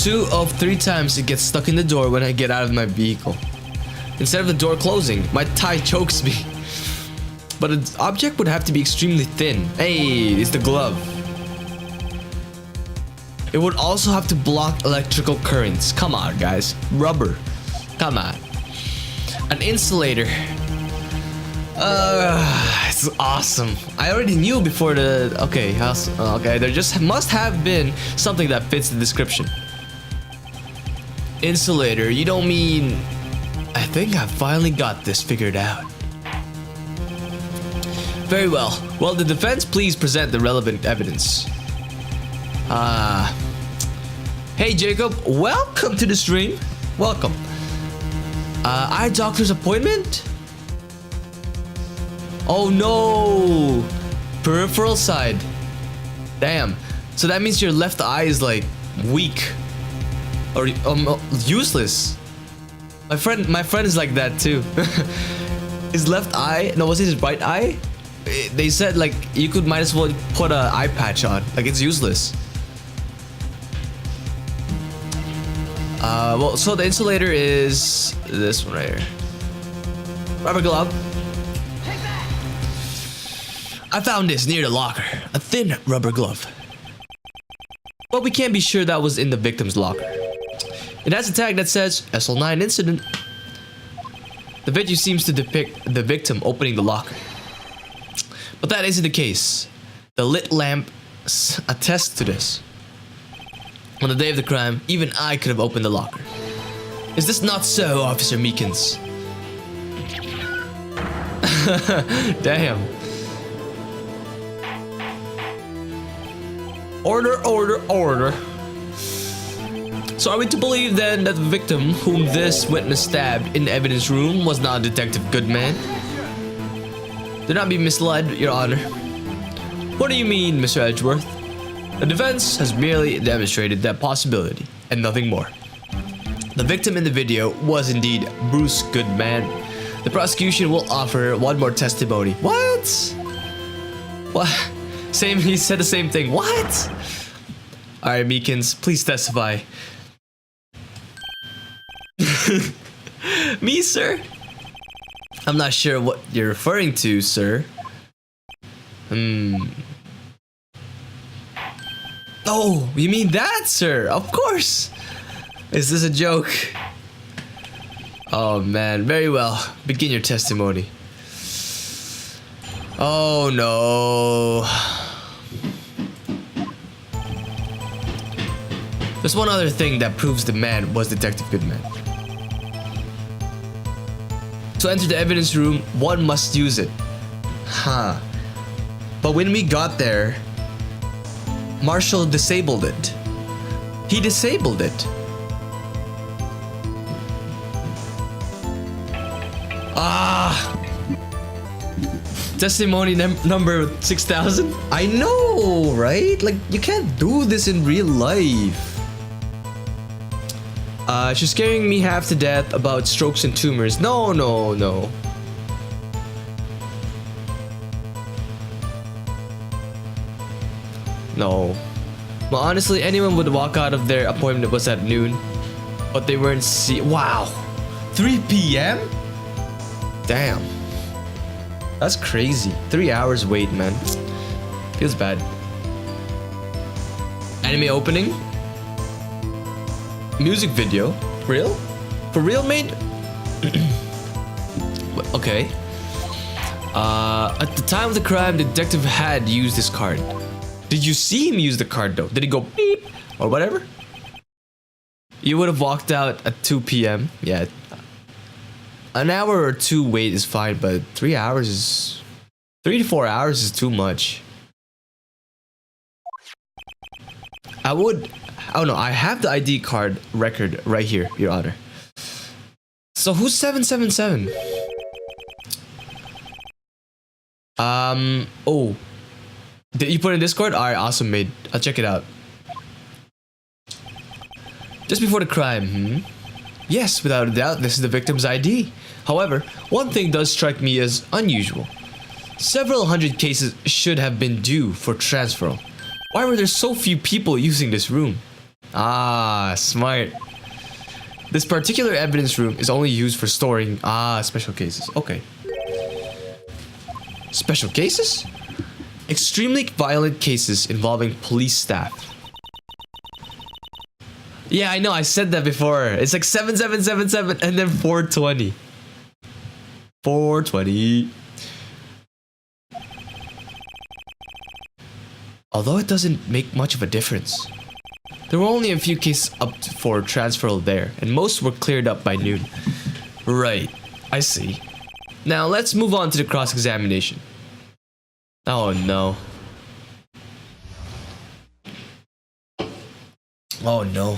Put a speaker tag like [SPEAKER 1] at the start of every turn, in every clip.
[SPEAKER 1] 2 of 3 times it gets stuck in the door when I get out of my vehicle. Instead of the door closing, my tie chokes me. But an object would have to be extremely thin. Hey, it's the glove. It would also have to block electrical currents. Come on, guys. Rubber. Come on. An insulator. It's awesome. I already knew before the... Okay, okay, there just must have been something that fits the description. Insulator, you don't mean... I think I finally got this figured out. Very well. Well, the defense, please present the relevant evidence. Hey Jacob, welcome to the stream. Welcome. Eye doctor's appointment? Oh no! Peripheral side. Damn. So that means your left eye is like weak or useless. My friend is like that too. His left eye, no, was it his right eye? They said like you might as well put an eye patch on. Like it's useless. Well, so the insulator is this one right here. Rubber glove. I found this near the locker. A thin rubber glove. But we can't be sure that was in the victim's locker. It has a tag that says SL9 incident. The video seems to depict the victim opening the locker. But that isn't the case. The lit lamp attests to this. On the day of the crime, even I could have opened the locker. Is this not so, Officer Meekins? Damn. Order, order, order. So are we to believe then that the victim whom this witness stabbed in the evidence room was not Detective Goodman? Do not be misled, Your Honor. What do you mean, Mr. Edgeworth? The defense has merely demonstrated that possibility, and nothing more. The victim in the video was indeed Bruce Goodman. The prosecution will offer one more testimony. What? What? He said the same thing. What? Alright, Meekins, please testify. Me, sir? I'm not sure what you're referring to, sir. Oh, you mean that, sir? Of course. Is this a joke? Oh, man. Very well. Begin your testimony. Oh, no. There's one other thing that proves the man was Detective Goodman. To enter the evidence room, one must use it. Huh. But when we got there, Marshall disabled it. He disabled it. Testimony number 6000? I know, right? Like, you can't do this in real life. She's scaring me half to death about strokes and tumors. No, no, no. No. Well, honestly, anyone would walk out of their appointment was at noon. But they weren't wow. 3 p.m.? Damn. That's crazy. 3 hours wait, man. Feels bad. Anime opening? Music video? Real? For real, mate? Okay. At the time of the crime, the detective had used this card. Did you see him use the card though? Did he go beep or whatever? You would have walked out at 2 p.m. Yeah. An hour or two wait is fine, but 3 hours is... 3 to 4 hours is too much. Oh no, I have the ID card record right here, Your Honor. So who's 777? Oh. Did you put in Discord? Alright, awesome, mate. I'll check it out. Just before the crime, Yes, without a doubt, this is the victim's ID. However, one thing does strike me as unusual. Several hundred cases should have been due for transfer. Why were there so few people using this room? Ah, smart. This particular evidence room is only used for storing special cases. Okay. Special cases? Extremely violent cases involving police staff. Yeah, I know, I said that before. It's like 7777 and then 420. 420. Although it doesn't make much of a difference. There were only a few cases up for transferal there, and most were cleared up by noon. Right, I see. Now let's move on to the cross-examination. Oh no. Oh no.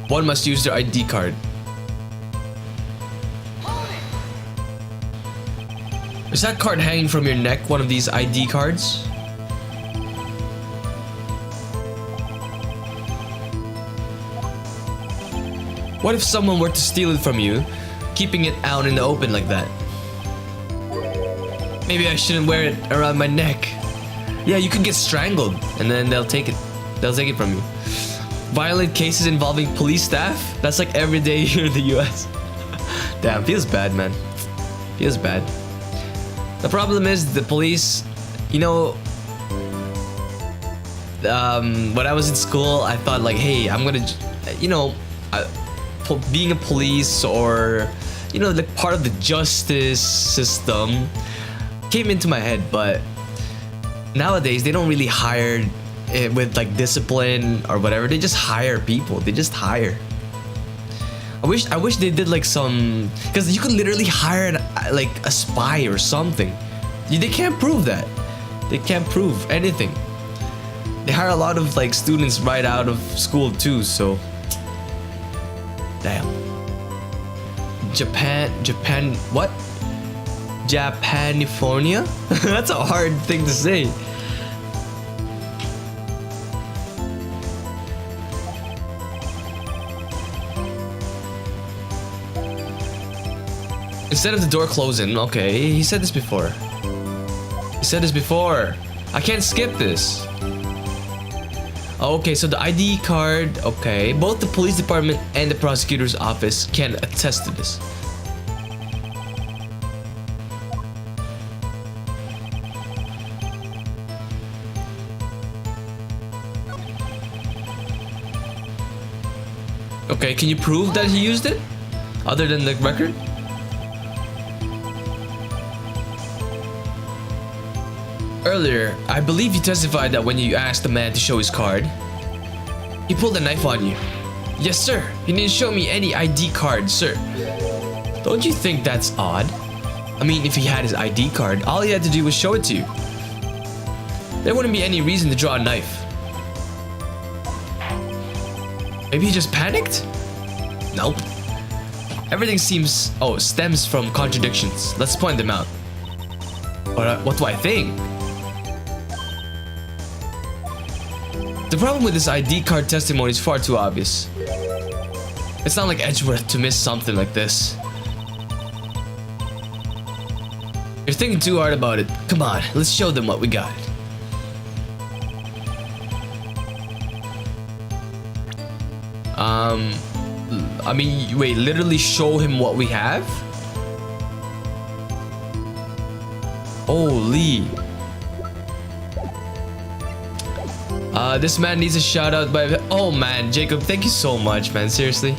[SPEAKER 1] One must use their ID card. Is that card hanging from your neck one of these ID cards? What if someone were to steal it from you, keeping it out in the open like that? Maybe I shouldn't wear it around my neck. Yeah, you could get strangled and then they'll take it. They'll take it from you. Violent cases involving police staff? That's like every day here in the US. Damn, feels bad, man. Feels bad. The problem is the police, you know, when I was in school, I thought like, hey, I'm gonna, you know, being a police or, you know, like part of the justice system came into my head, but nowadays they don't really hire it with like discipline or whatever. They just hire people. They just hire. I wish they did like some, because you could literally hire like a spy or something. They can't prove that. They can't prove anything. They hire a lot of like students right out of school too, so damn. Japan, what? Japanifornia? That's a hard thing to say. Instead of the door closing, okay, he said this before. He said this before. I can't skip this. Okay, so the ID card, okay. Both the police department and the prosecutor's office can attest to this. Okay, can you prove that he used it? Other than the record? Earlier, I believe you testified that when you asked the man to show his card, he pulled a knife on you. Yes, sir. He didn't show me any ID card, sir. Don't you think that's odd? I mean, if he had his ID card, all he had to do was show it to you. There wouldn't be any reason to draw a knife. Maybe he just panicked? Nope. Everything stems from contradictions. Let's point them out. What do I think? The problem with this ID card testimony is far too obvious. It's not like Edgeworth to miss something like this. You're thinking too hard about it. Come on, let's show them what we got. I mean, wait, literally show him what we have? Holy. This man needs a shout out by, oh man, Jacob, thank you so much, man, seriously.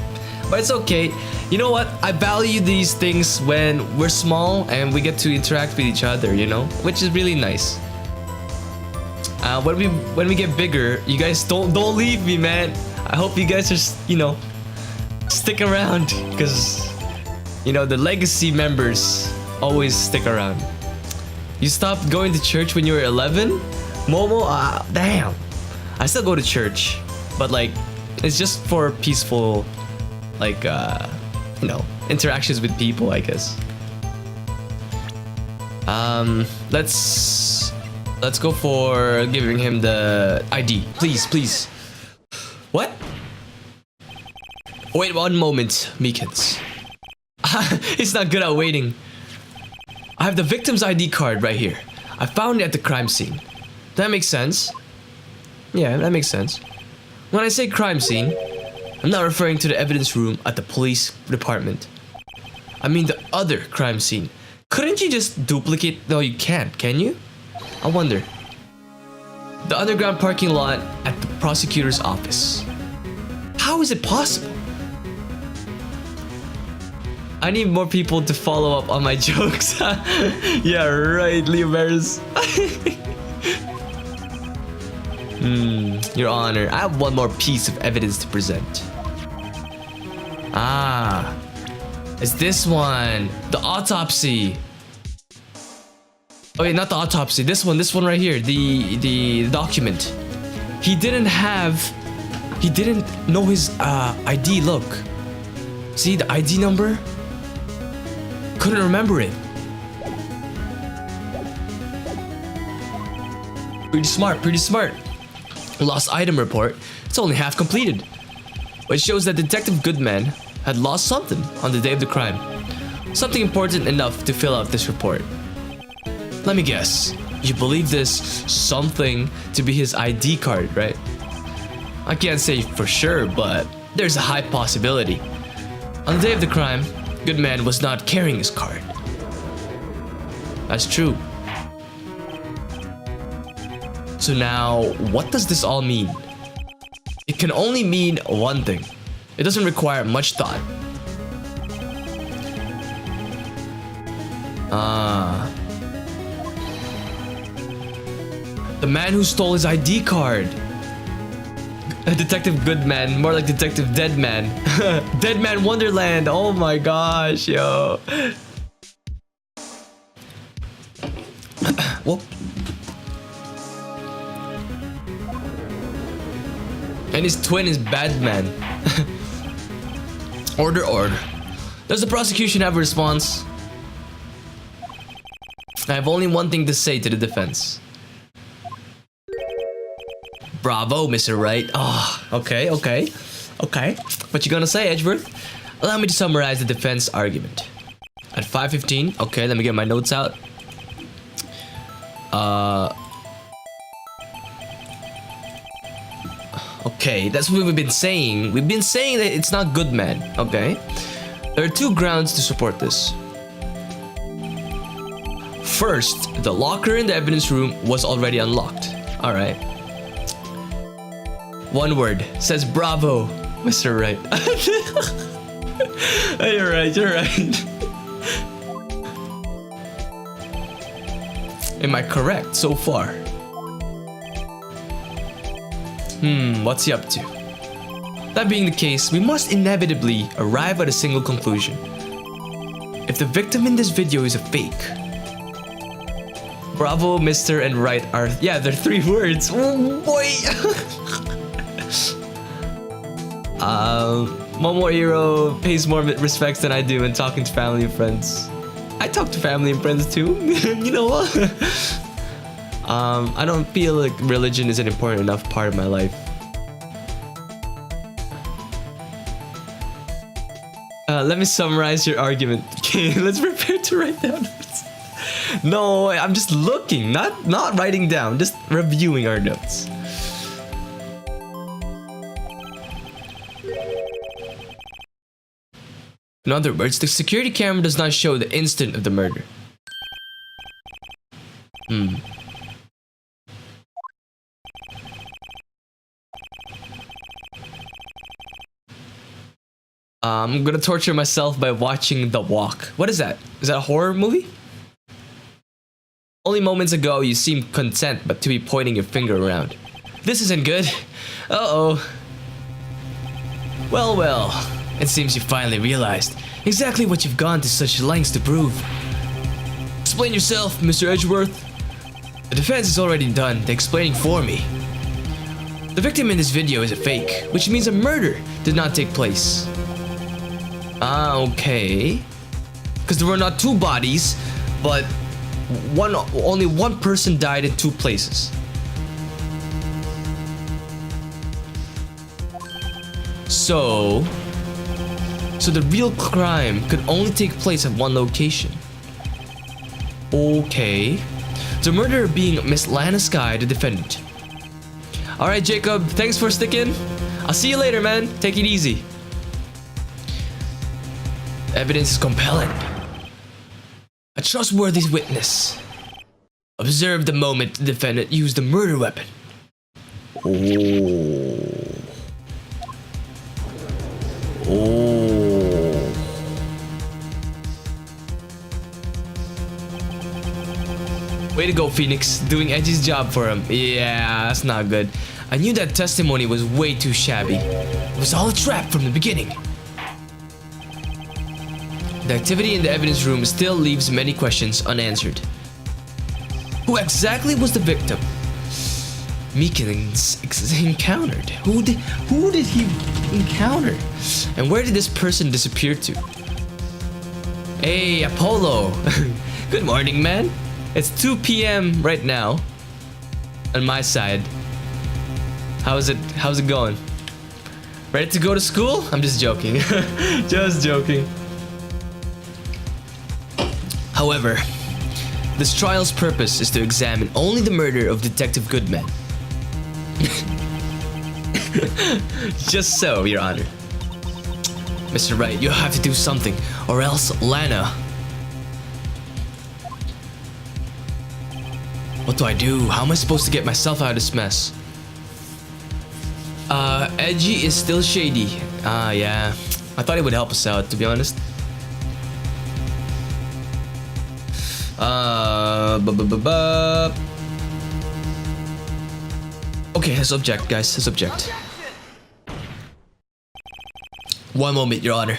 [SPEAKER 1] But it's okay. You know what? I value these things when we're small and we get to interact with each other, you know, which is really nice. When we get bigger, you guys don't leave me, man. I hope you guys are, you know, stick around, because, you know, the legacy members always stick around. You stopped going to church when you were 11? Momo? Damn. I still go to church, but like, it's just for peaceful, like, you know, interactions with people, I guess. Let's go for giving him the ID. Please, please. What? Wait one moment, Meekins. He's not good at waiting. I have the victim's ID card right here. I found it at the crime scene. That makes sense. Yeah, that makes sense. When I say crime scene, I'm not referring to the evidence room at the police department. I mean the other crime scene. Couldn't you just duplicate? No, you can't, can you? I wonder. The underground parking lot at the prosecutor's office. How is it possible? I need more people to follow up on my jokes. Yeah, right, Leo Maris. Your Honor, I have one more piece of evidence to present. Ah, it's this one. The autopsy. Oh wait, not the autopsy. This one right here. The document. He didn't know his ID. Look. See the ID number? Couldn't remember it. Pretty smart. Lost item report. It's only half completed. But it shows that Detective Goodman had lost something on the day of the crime. Something important enough to fill out this report. Let me guess. You believe this something to be his ID card, right? I can't say for sure, but there's a high possibility. On the day of the crime, Goodman was not carrying his card. That's true. So now, what does this all mean? It can only mean one thing. It doesn't require much thought. The man who stole his ID card. Detective Goodman, more like Detective Deadman. Deadman Wonderland. Oh my gosh, yo. Whoop. And his twin is Badman. Order. Does the prosecution have a response? I have only one thing to say to the defense. Bravo, Mr. Wright. Oh, okay. What you gonna say, Edgeworth? Allow me to summarize the defense argument. At 5:15, okay, let me get my notes out. Okay, that's what we've been saying. We've been saying that it's not Goodman, okay? There are two grounds to support this. First, the locker in the evidence room was already unlocked. Alright. One word. Says bravo, Mr. Wright. You're right. Am I correct so far? What's he up to? That being the case, we must inevitably arrive at a single conclusion. If the victim in this video is a fake. Bravo, Mr. and Wright are... Yeah, they're three words. Oh, boy! Momo Hero pays more respects than I do when talking to family and friends. I talk to family and friends too. You know what? I don't feel like religion is an important enough part of my life. Let me summarize your argument. Okay, let's prepare to write down notes. No, I'm just looking, not writing down, just reviewing our notes. In other words, the security camera does not show the instant of the murder. I'm gonna torture myself by watching The Walk. What is that? Is that a horror movie? Only moments ago you seemed content but to be pointing your finger around. This isn't good. Uh-oh. Well, it seems you finally realized exactly what you've gone to such lengths to prove. Explain yourself, Mr. Edgeworth. The defense is already done the explaining for me. The victim in this video is a fake, which means a murder did not take place. Okay. Because there were not two bodies, but only one person died in two places. So the real crime could only take place at one location. Okay. The murderer being Miss Lana Sky, the defendant. Alright, Jacob, thanks for sticking. I'll see you later, man. Take it easy. Evidence is compelling. A trustworthy witness. Observe the moment the defendant used the murder weapon. Oh. Oh. Way to go, Phoenix. Doing Edgy's job for him. Yeah, that's not good. I knew that testimony was way too shabby. It was all a trap from the beginning. The activity in the evidence room still leaves many questions unanswered. Who exactly was the victim Meekins encountered? Who did he encounter? And where did this person disappear to? Hey, Apollo. Good morning, man. It's 2 p.m. right now on my side. How's it going? Ready to go to school? I'm just joking. Just joking. However, this trial's purpose is to examine only the murder of Detective Goodman. Just so, Your Honor. Mr. Wright, you have to do something, or else Lana. What do I do? How am I supposed to get myself out of this mess? Edgy is still shady. Yeah. I thought he would help us out, to be honest. Okay, let's object, guys. Let's object. One moment, Your Honor.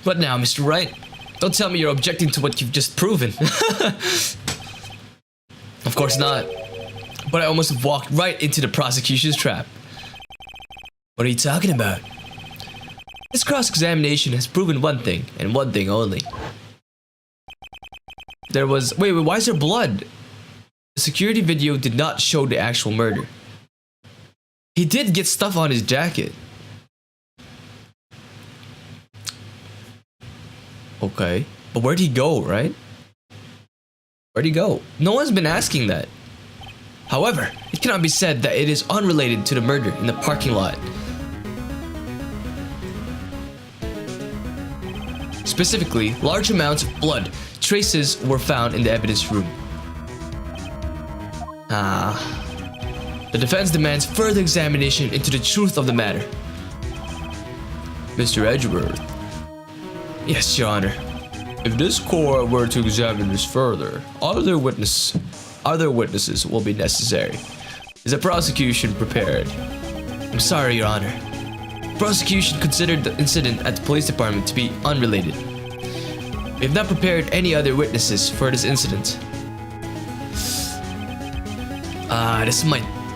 [SPEAKER 1] What now, Mr. Wright? Don't tell me you're objecting to what you've just proven. Of course not. But I almost walked right into the prosecution's trap. What are you talking about? This cross-examination has proven one thing, and one thing only. There was... Wait, why is there blood? The security video did not show the actual murder. He did get stuff on his jacket. Okay. But where'd he go, right? Where'd he go? No one's been asking that. However, it cannot be said that it is unrelated to the murder in the parking lot. Specifically, large amounts of blood traces were found in the evidence room. The defense demands further examination into the truth of the matter. Mr. Edgeworth. Yes, Your Honor. If this court were to examine this further, other witnesses will be necessary. Is the prosecution prepared? I'm sorry, Your Honor. Prosecution considered the incident at the police department to be unrelated. We have not prepared any other witnesses for this incident.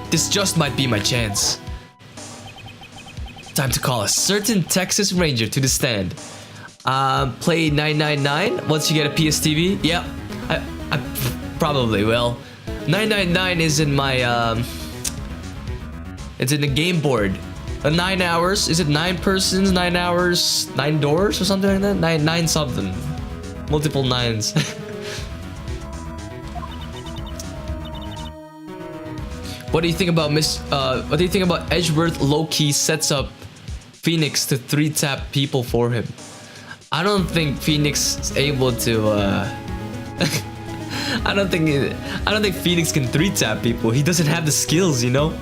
[SPEAKER 1] This just might be my chance. Time to call a certain Texas Ranger to the stand. Play 999 once you get a PS TV. Yep, I probably will. 999 is in my it's in the game board. 9 hours. Is it 9 persons? 9 hours? 9 doors or something like that? Nine something. Multiple nines. What do you think about what do you think about Edgeworth low-key sets up Phoenix to 3-tap people for him? I don't think Phoenix is able to I don't think Phoenix can 3-tap people. He doesn't have the skills, you know?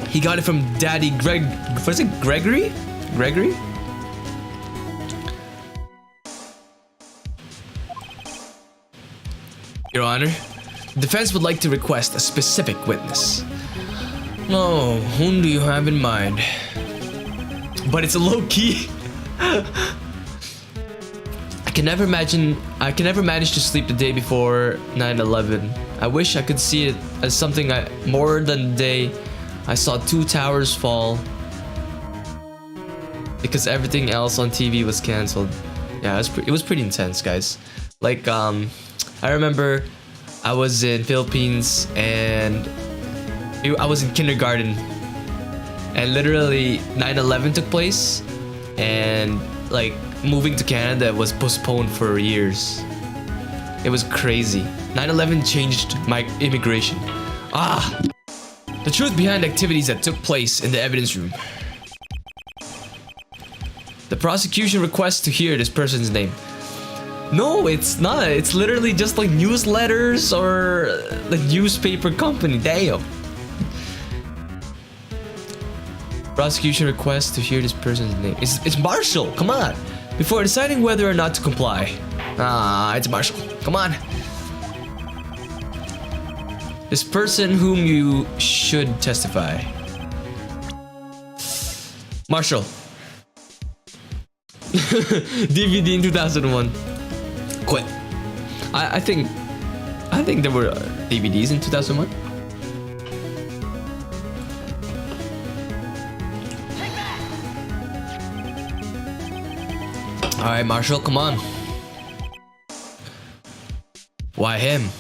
[SPEAKER 1] He got it from Daddy Greg. Was it Gregory? Gregory? Your Honor, the defense would like to request a specific witness. Oh, whom do you have in mind? But it's a low key. I can never manage to sleep the day before 9/11. I wish I could see it as something more than the day I saw 2 towers fall, because everything else on TV was cancelled. Yeah, it was pretty intense, guys. Like, I remember I was in Philippines and I was in kindergarten, and literally 9/11 took place, and like moving to Canada was postponed for years. It was crazy. 9/11 changed my immigration. Ah! The truth behind activities that took place in the evidence room. The prosecution requests to hear this person's name. No, it's not. It's literally just like newsletters or the newspaper company. Damn. Prosecution requests to hear this person's name. It's Marshall. Come on. Before deciding whether or not to comply. Ah, it's Marshall. Come on. This person whom you should testify. Marshall. DVD in 2001. Quit. I think there were DVDs in 2001. All right, Marshall, come on. Why him?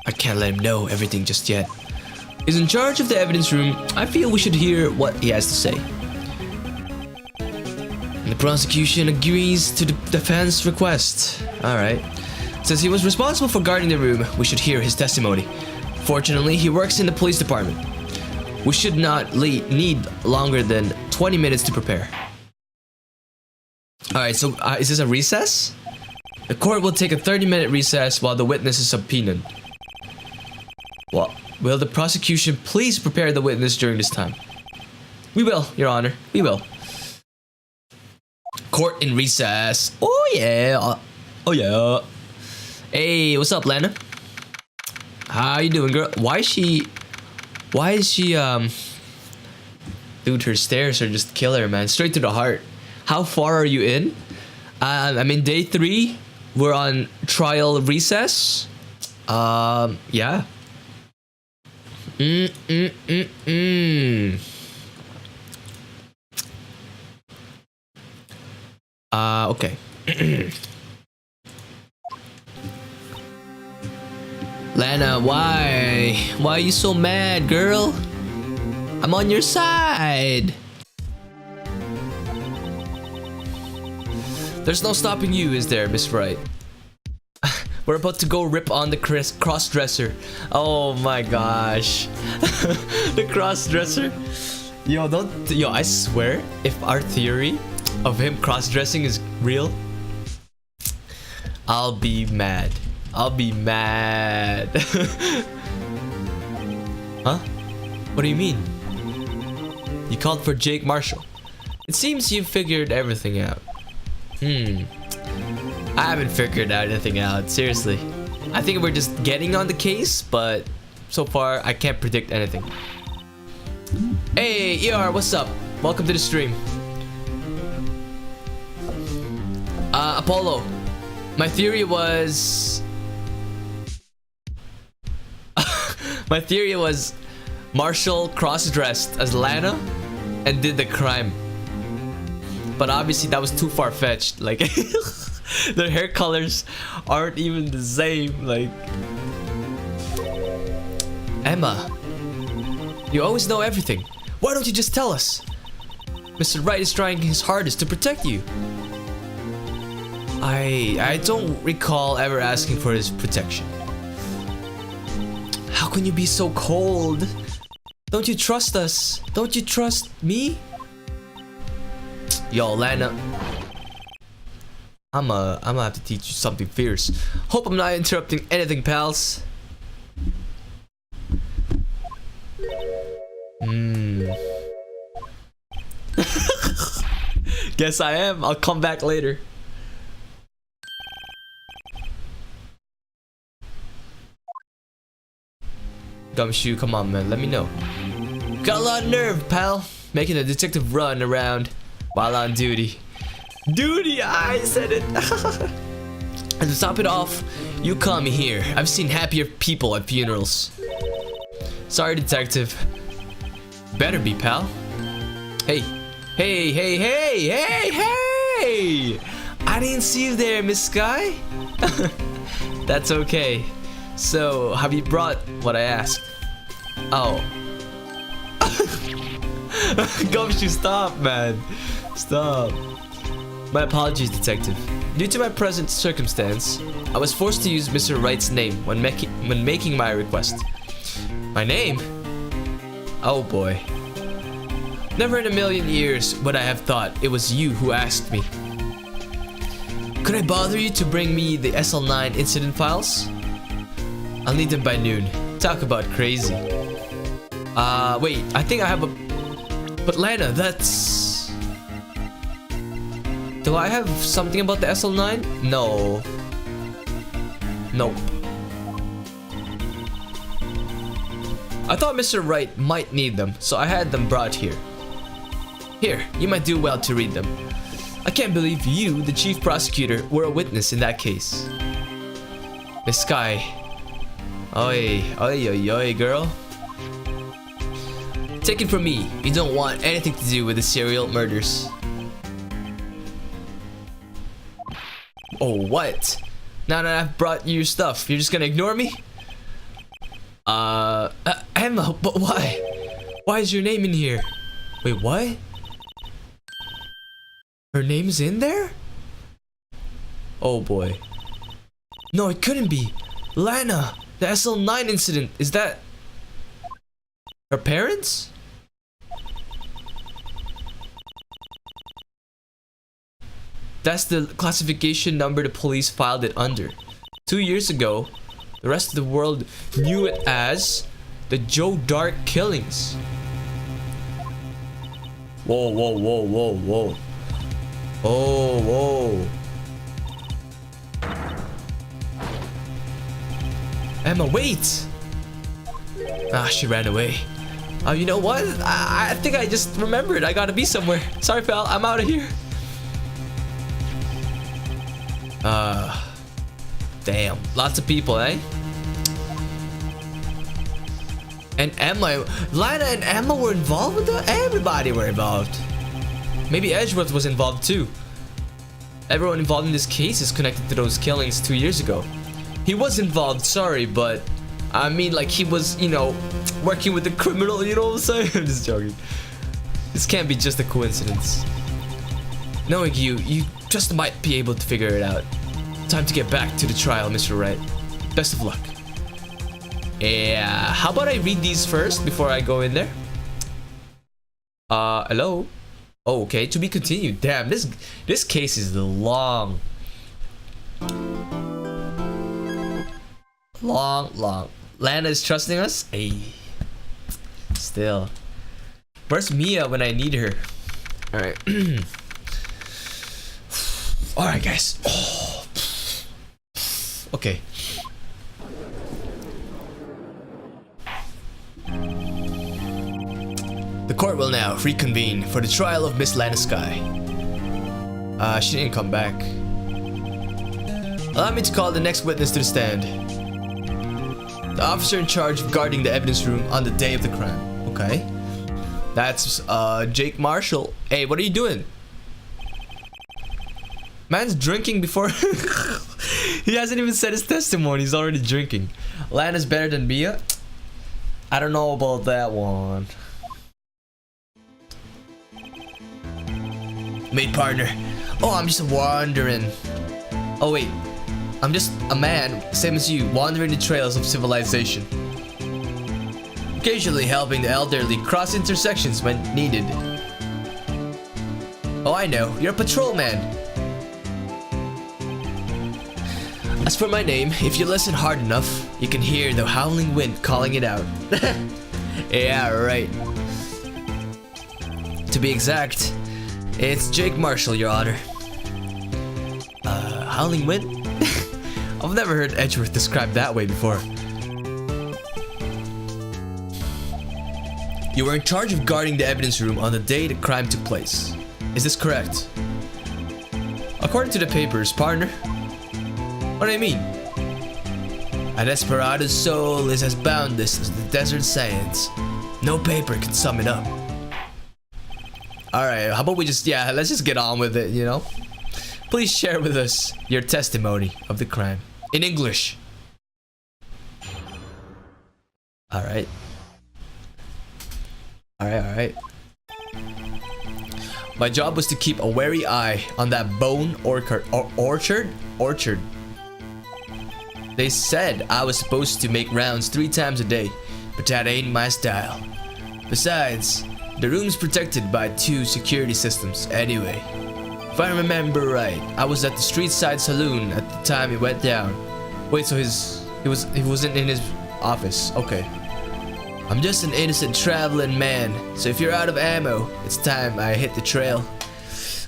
[SPEAKER 1] I can't let him know everything just yet. He's in charge of the evidence room. I feel we should hear what he has to say. The prosecution agrees to the defense request. Alright. Since he was responsible for guarding the room, we should hear his testimony. Fortunately, he works in the police department. We should not need longer than 20 minutes to prepare. Alright, so is this a recess? The court will take a 30-minute recess while the witness is subpoenaed. Well, will the prosecution please prepare the witness during this time? We will, Your Honor. We will. Court in recess. Oh yeah. Oh yeah. Hey, what's up, Lana? How you doing, girl? Why is she dude, her stares are just killer, man. Straight to the heart. How far are you in? I'm in day 3. We're on trial recess. Yeah. Okay. Lana, why? Why are you so mad, girl? I'm on your side. There's no stopping you, is there, Miss Wright? We're about to go rip on the cross-dresser. Oh my gosh. The cross-dresser. Yo, I swear, if our theory of him cross-dressing is real, I'll be mad. I'll be mad. Huh? What do you mean? You called for Jake Marshall. It seems you figured everything out. I haven't figured anything out, seriously. I think we're just getting on the case, but so far I can't predict anything. Hey, ER, what's up? Welcome to the stream. Apollo, my theory was... my theory was Marshall cross-dressed as Lana and did the crime. But obviously that was too far-fetched. Like, their hair colors aren't even the same. Like, Emma, you always know everything. Why don't you just tell us? Mr. Wright is trying his hardest to protect you. I don't recall ever asking for his protection. How can you be so cold? Don't you trust us? Don't you trust me? Yo, Lana, I'm gonna have to teach you something fierce. Hope I'm not interrupting anything, pals. Guess I am. I'll come back later. Gumshoe, come on, man. Let me know. Got a lot of nerve, pal. Making a detective run around while on duty. Duty, I said it. And to top it off, you call me here. I've seen happier people at funerals. Sorry, detective. Better be, pal. Hey. Hey, hey, hey, hey, hey! I didn't see you there, Miss Sky. That's okay. So, have you brought what I asked? Oh. Gumshoe, stop, man. Stop. My apologies, Detective. Due to my present circumstance, I was forced to use Mr. Wright's name when making my request. My name? Oh boy. Never in a million years would I have thought it was you who asked me. Could I bother you to bring me the SL9 incident files? I'll need them by noon. Talk about crazy. Wait, I think I have a... But Lana, that's... Do I have something about the SL9? No. Nope. I thought Mr. Wright might need them, so I had them brought here. Here, you might do well to read them. I can't believe you, the chief prosecutor, were a witness in that case. Miss Sky. Oi, oi, oi, oi, girl. Take it from me, you don't want anything to do with the serial murders. Oh, what? Now that I've brought you your stuff, you're just gonna ignore me? Emma, but why? Why is your name in here? Wait, what? Her name's in there? Oh boy. No, it couldn't be. Lana, the SL9 incident, is that her parents? That's the classification number the police filed it under. 2 years ago, the rest of the world knew it as the Joe Dark killings. Whoa, whoa, whoa, whoa, whoa. Oh, whoa. Emma, wait! Ah, she ran away. Oh, you know what? I think I just remembered. I gotta be somewhere. Sorry, pal. I'm out of here. Damn. Lots of people, eh? And Emma, Lana and Emma were involved with that? Everybody were involved. Maybe Edgeworth was involved too. Everyone involved in this case is connected to those killings 2 years ago. He was involved, sorry, but I mean, like, he was, you know, working with the criminal, you know what I'm saying? I'm just joking. This can't be just a coincidence. Knowing you, you just might be able to figure it out. Time to get back to the trial, Mr. Wright. Best of luck. Yeah, how about I read these first before I go in there? Hello? Oh, okay, to be continued. Damn, this case is long. Long. Lana is trusting us? Hey. Still. Where's Mia when I need her? Alright. Alright, guys. Oh. Okay. The court will now reconvene for the trial of Miss Lana Sky. She didn't come back. Allow me to call the next witness to the stand. The officer in charge of guarding the evidence room on the day of the crime. Okay. That's Jake Marshall. Hey, what are you doing? Man's drinking before he hasn't even said his testimony. He's already drinking. Lana's better than Mia? I don't know about that one. Mate partner. Oh, I'm just wandering. Oh wait. I'm just a man, same as you, wandering the trails of civilization. Occasionally helping the elderly cross intersections when needed. Oh, I know. You're a patrolman. As for my name, if you listen hard enough, you can hear the howling wind calling it out. Yeah, right. To be exact, it's Jake Marshall, Your Honor. Howling wind? I've never heard Edgeworth described that way before. You were in charge of guarding the evidence room on the day the crime took place. Is this correct? According to the papers, partner. What do you mean? A desperado's soul is as boundless as the desert sands. No paper can sum it up. Alright, how about we just, yeah, let's just get on with it, you know? Please share with us your testimony of the crime. In English. Alright. Alright. My job was to keep a wary eye on that bone orchard. They said I was supposed to make rounds 3 times a day, but that ain't my style. Besides, the room's protected by 2 security systems anyway. If I remember right, I was at the street side saloon at the time it went down. Wait, so he wasn't in his office. Okay. I'm just an innocent traveling man, so if you're out of ammo, it's time I hit the trail.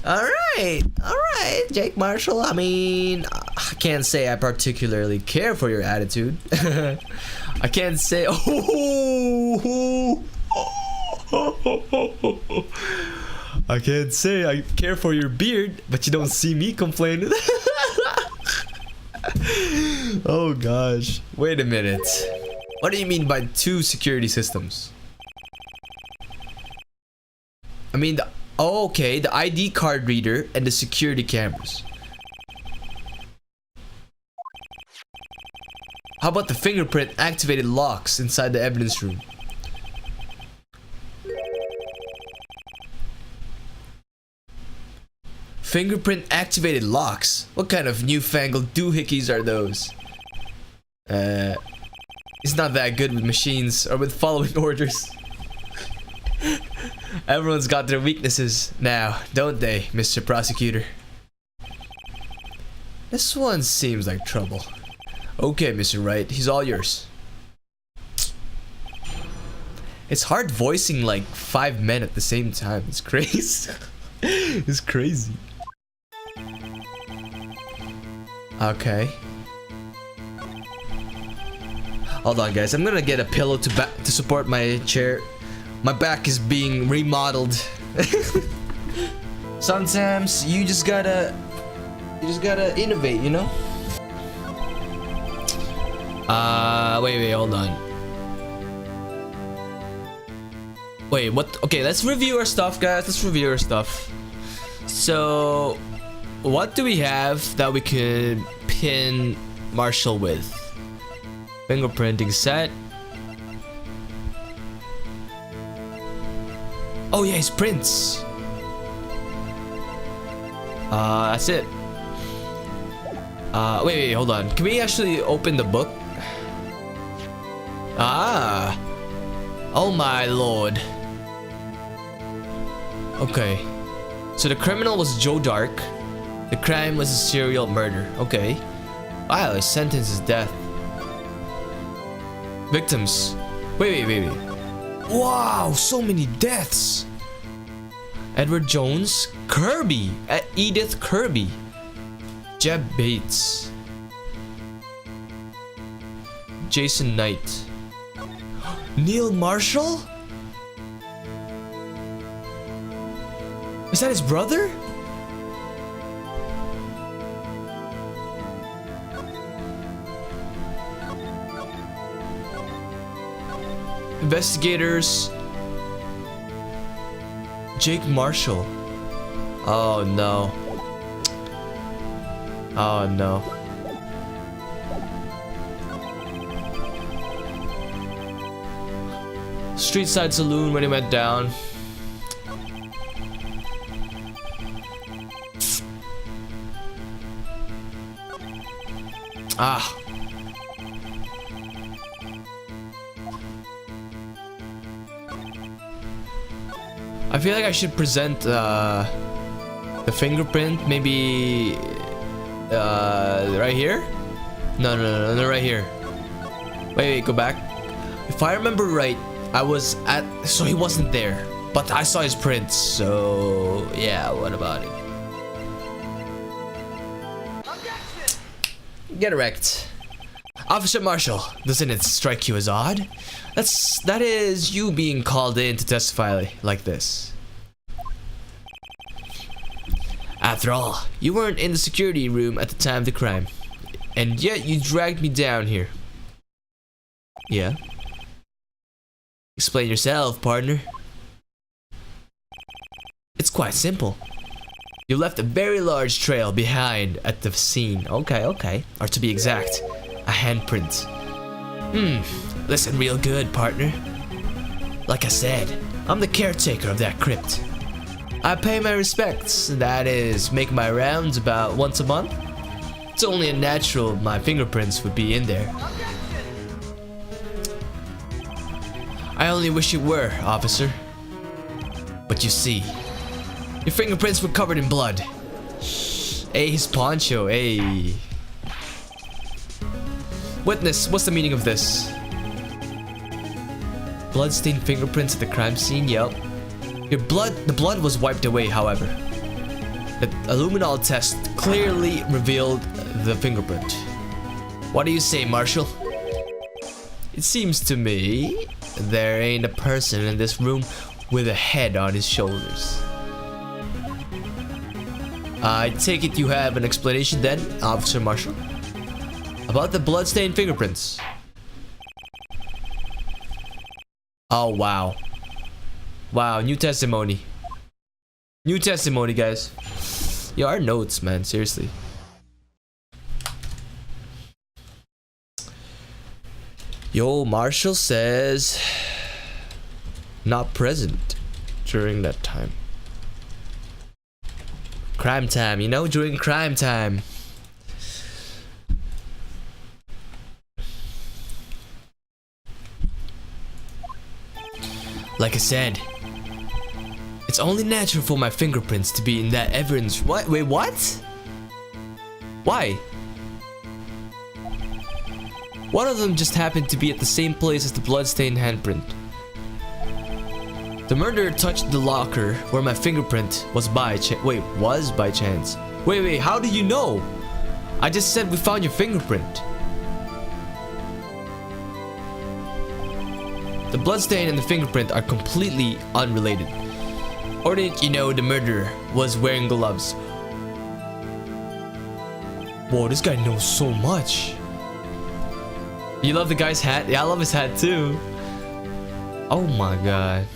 [SPEAKER 1] Alright, Jake Marshall. I mean, I can't say I particularly care for your attitude. I can't say. I can't say I care for your beard, but you don't see me complaining. Oh gosh. Wait a minute. What do you mean by 2 security systems? I mean, okay, the ID card reader and the security cameras. How about the fingerprint activated locks inside the evidence room? Fingerprint activated locks? What kind of newfangled doohickeys are those? He's not that good with machines or with following orders. Everyone's got their weaknesses now, don't they, Mr. Prosecutor? This one seems like trouble. Okay, Mr. Wright, he's all yours. It's hard voicing like 5 men at the same time. It's crazy. It's crazy. Okay. Hold on, guys. I'm gonna get a pillow to support my chair. My back is being remodeled. Sometimes you just gotta innovate, you know? Wait, hold on. Wait, what? Okay, let's review our stuff, guys. Let's review our stuff. So, what do we have that we could pin Marshall with? Fingerprinting set. Oh yeah, his prints. That's it. Wait, hold on. Can we actually open the book? Ah. Oh my lord. Okay. So the criminal was Joe Dark. The crime was a serial murder. Okay. Wow, his sentence is death. Victims. Wait. Wow, so many deaths. Edward Jones. Kirby. Edith Kirby. Jeb Bates. Jason Knight. Neil Marshall? Is that his brother? Investigators. Jake Marshall. Oh no. Oh no. Street side saloon when he went down. Ah. I feel like I should present the fingerprint maybe right here? No, right here. Wait, go back. If I remember right, I was at, so he wasn't there, but I saw his prints, so yeah, what about it? Get erect. Officer Marshall, doesn't it strike you as odd? That is you being called in to testify like this. After all, you weren't in the security room at the time of the crime, and yet you dragged me down here. Yeah? Explain yourself, partner. It's quite simple. You left a very large trail behind at the scene. Okay. Or to be exact, a handprint. Listen real good, partner. Like I said, I'm the caretaker of that crypt. I pay my respects. That is, make my rounds about once a month. It's only natural my fingerprints would be in there. I only wish you were, officer. But you see, your fingerprints were covered in blood. Hey, his poncho, hey. Witness, what's the meaning of this? Bloodstained fingerprints at the crime scene, yep. The blood was wiped away, however. The luminol test clearly revealed the fingerprint. What do you say, Marshal? It seems to me there ain't a person in this room with a head on his shoulders. I take it you have an explanation then, Officer Marshal? About the bloodstained fingerprints. Oh, wow. Wow, new testimony. New testimony, guys. Yo, our notes, man, seriously. Yo, Marshall says not present during that time. Crime time, you know, during crime time. Like I said, it's only natural for my fingerprints to be in that evidence. What? Wait, what? Why? One of them just happened to be at the same place as the bloodstained handprint. The murderer touched the locker where my fingerprint was by chance. Wait, how do you know? I just said we found your fingerprint. The bloodstain and the fingerprint are completely unrelated. Or didn't you know the murderer was wearing gloves? Whoa, this guy knows so much. You love the guy's hat? Yeah, I love his hat too. Oh my god.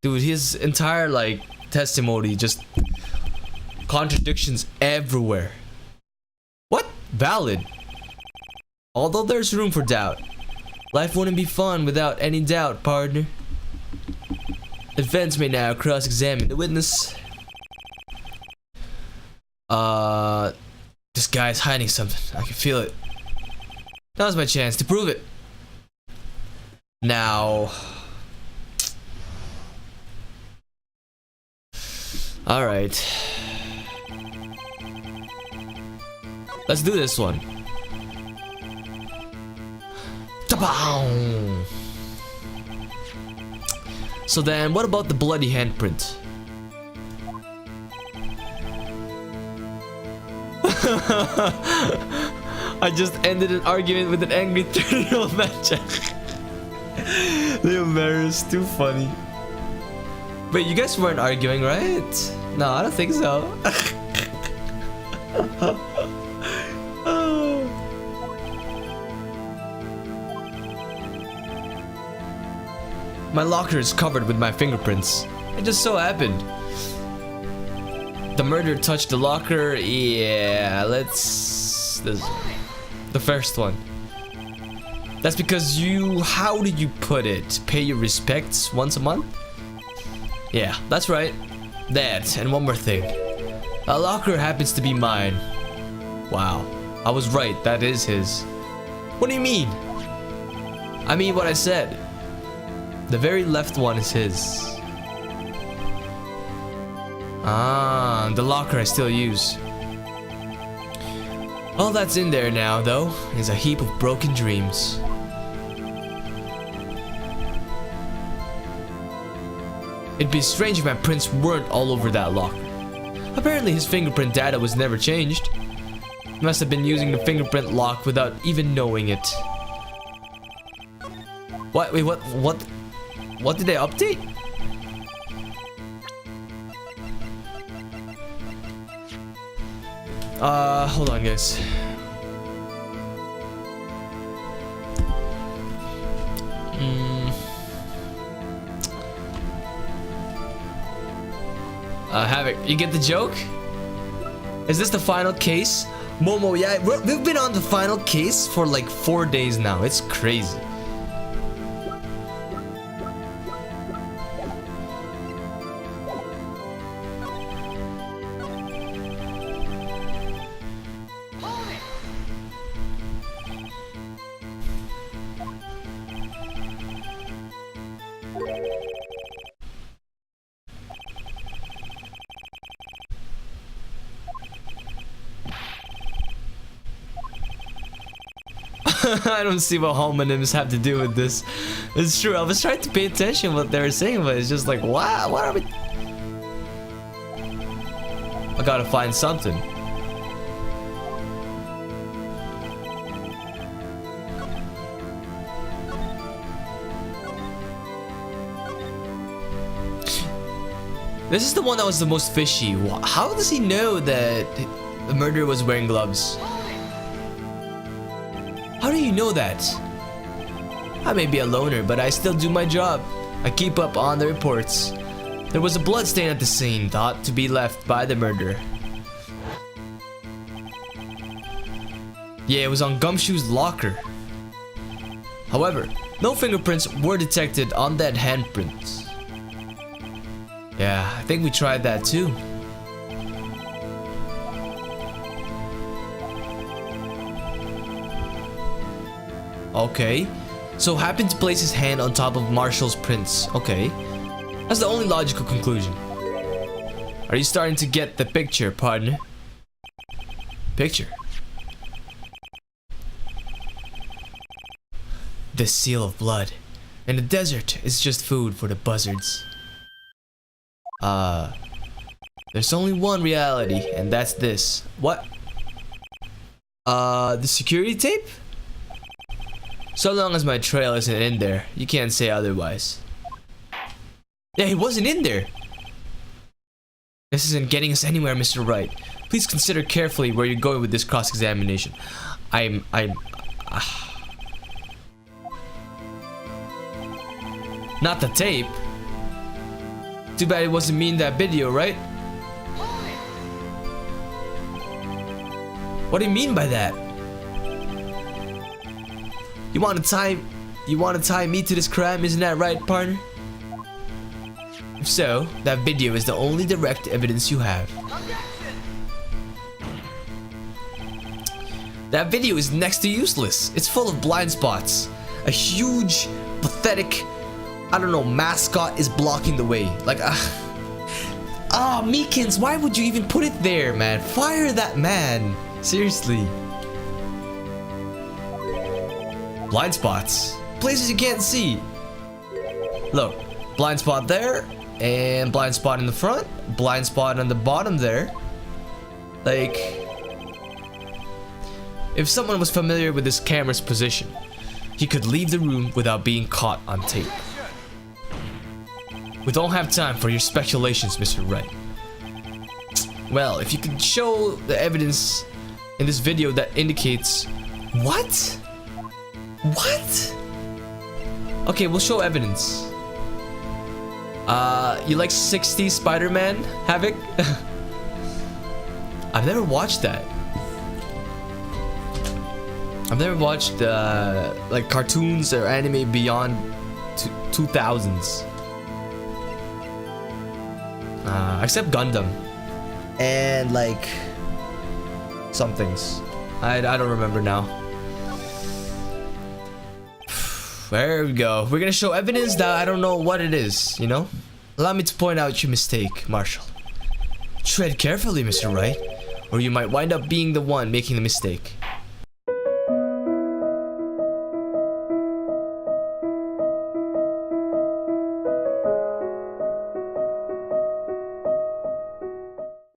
[SPEAKER 1] Dude, his entire like testimony just contradictions everywhere. What? Valid. Although there's room for doubt. Life wouldn't be fun without any doubt, partner. Defense may now cross-examine the witness. This guy's hiding something. I can feel it. Now's my chance to prove it. Now. Alright. Let's do this one. Ta-bow! So then, what about the bloody handprint? I just ended an argument with an angry 30-year-old man. Leo Maris, too funny. Wait, you guys weren't arguing, right? No, I don't think so. My locker is covered with my fingerprints. It just so happened. The murderer touched the locker. Yeah, the first one. That's because you, how did you put it? Pay your respects once a month? Yeah, that's right. That, and one more thing. A locker happens to be mine. Wow, I was right, that is his. What do you mean? I mean what I said. The very left one is his. Ah, the locker I still use. All that's in there now, though, is a heap of broken dreams. It'd be strange if my prints weren't all over that locker. Apparently his fingerprint data was never changed. He must have been using the fingerprint lock without even knowing it. What? Wait, what did they update? Hold on, guys. Havoc, you get the joke? Is this the final case? Momo, yeah, we've been on the final case for like 4 days now. It's crazy. I don't see what homonyms have to do with this. It's true. I was trying to pay attention what they were saying, but it's just like, wow, what are we? I gotta find something. This is the one that was the most fishy. How does he know that the murderer was wearing gloves? How do you know that? I may be a loner, but I still do my job. I keep up on the reports. There was a blood stain at the scene, thought to be left by the murderer. Yeah, it was on Gumshoe's locker. However, no fingerprints were detected on that handprints. Yeah, I think we tried that too. Okay, so happened to place his hand on top of Marshall's prints. Okay, that's the only logical conclusion. Are you starting to get the picture, partner? Picture? The seal of blood. And the desert is just food for the buzzards. There's only one reality, and that's this. What? The security tape? So long as my trail isn't in there, you can't say otherwise. Yeah, he wasn't in there. This isn't getting us anywhere, Mr. Wright. Please consider carefully where you're going with this cross-examination. Not the tape. Too bad it wasn't me in that video, right? What do you mean by that? You want to tie me to this crime, isn't that right, partner? If so, that video is the only direct evidence you have. That video is next to useless. It's full of blind spots. A huge, pathetic, I don't know, mascot is blocking the way. Like, Meekins, why would you even put it there, man? Fire that man. Seriously. Blind spots. Places you can't see. Look, blind spot there, and blind spot in the front, blind spot on the bottom there. Like, if someone was familiar with this camera's position, he could leave the room without being caught on tape. We don't have time for your speculations, Mr. Wright. Well, if you could show the evidence in this video that indicates... What? What? Okay, we'll show evidence. You like 60s Spider-Man, Havoc? I've never watched that. I've never watched like cartoons or anime beyond 2000s. Except Gundam. And like some things. I don't remember now. There we go. We're gonna show evidence that I don't know what it is, you know? Allow me to point out your mistake, Marshall. Tread carefully, Mr. Wright, or you might wind up being the one making the mistake.